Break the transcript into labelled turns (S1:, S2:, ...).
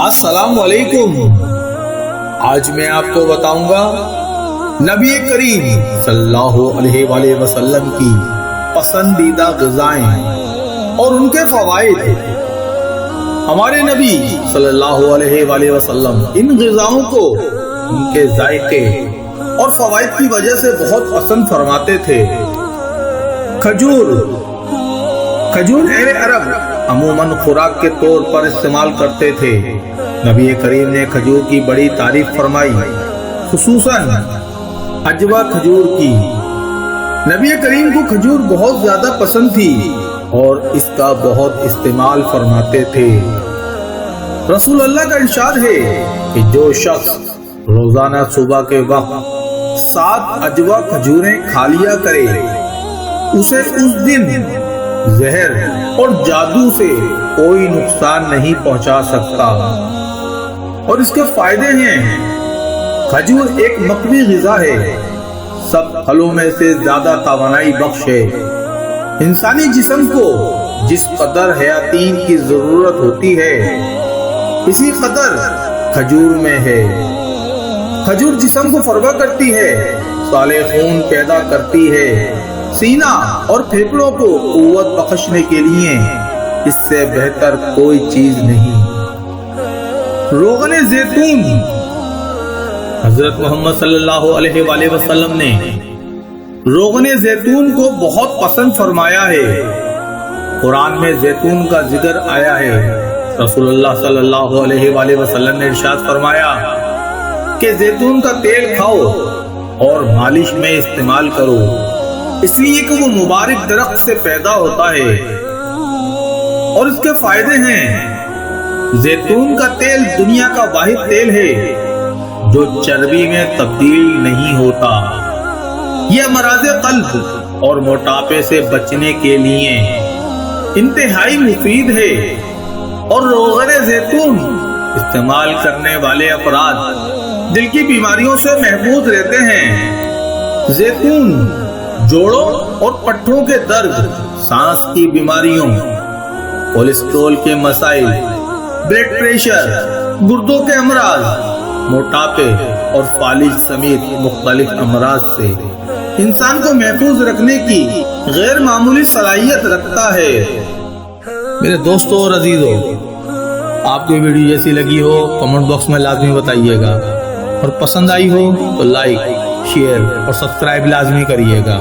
S1: السلام علیکم۔ آج میں آپ کو بتاؤں گا نبی کریم صلی اللہ علیہ وآلہ وسلم کی پسندیدہ غذائیں اور ان کے فوائد۔ ہمارے نبی صلی اللہ علیہ وآلہ وسلم ان غذاؤں کو ان کے ذائقے اور فوائد کی وجہ سے بہت پسند فرماتے تھے۔ کھجور اہل عرب عموماً خوراک کے طور پر استعمال کرتے تھے۔ نبی کریم نے کھجور کی بڑی تعریف فرمائی، خصوصاً عجوا کھجور کی۔ نبی کریم کو کھجور بہت زیادہ پسند تھی اور اس کا بہت استعمال فرماتے تھے۔ رسول اللہ کا ارشاد ہے کہ جو شخص روزانہ صبح کے وقت 7 عجوا کھجوریں کھا لیا کرے، اسے اس دن زہر اور جادو سے کوئی نقصان نہیں پہنچا سکتا۔ اور اس کے فائدے ہیں، کھجور ایک مقوی غذا ہے، سب پھلوں میں سے زیادہ توانائی بخش ہے۔ انسانی جسم کو جس قدر حیاتین کی ضرورت ہوتی ہے، اسی قدر کھجور میں ہے۔ کھجور جسم کو فروغ کرتی ہے، صالح خون پیدا کرتی ہے، سینہ اور پھیپھڑوں کو قوت بخشنے کے لیے اس سے بہتر کوئی چیز نہیں۔ روغن زیتون، حضرت محمد صلی اللہ علیہ وآلہ وسلم نے روغن زیتون کو بہت پسند فرمایا ہے۔ قرآن میں زیتون کا ذکر آیا ہے۔ رسول اللہ صلی اللہ علیہ وآلہ وسلم نے ارشاد فرمایا کہ زیتون کا تیل کھاؤ اور مالش میں استعمال کرو، اس لیے کہ وہ مبارک درخت سے پیدا ہوتا ہے۔ اور اس کے فائدے ہیں، زیتون کا تیل دنیا کا واحد تیل ہے جو چربی میں تبدیل نہیں ہوتا۔ یہ امراض قلب اور موٹاپے سے بچنے کے لیے انتہائی مفید ہے، اور روغن زیتون استعمال کرنے والے افراد دل کی بیماریوں سے محفوظ رہتے ہیں۔ زیتون جوڑوں اور پٹھوں کے درد، سانس کی بیماریوں، کولیسٹرول کے مسائل، بلڈ پریشر، گردوں کے امراض، موٹاپے اور فالج سمیت مختلف امراض سے انسان کو محفوظ رکھنے کی غیر معمولی صلاحیت رکھتا ہے۔ میرے دوستوں اور عزیزوں، آپ کو ویڈیو جیسی لگی ہو کمنٹ باکس میں لازمی بتائیے گا، اور پسند آئی ہو تو لائک، شیئر اور سبسکرائب لازمی کریے گا۔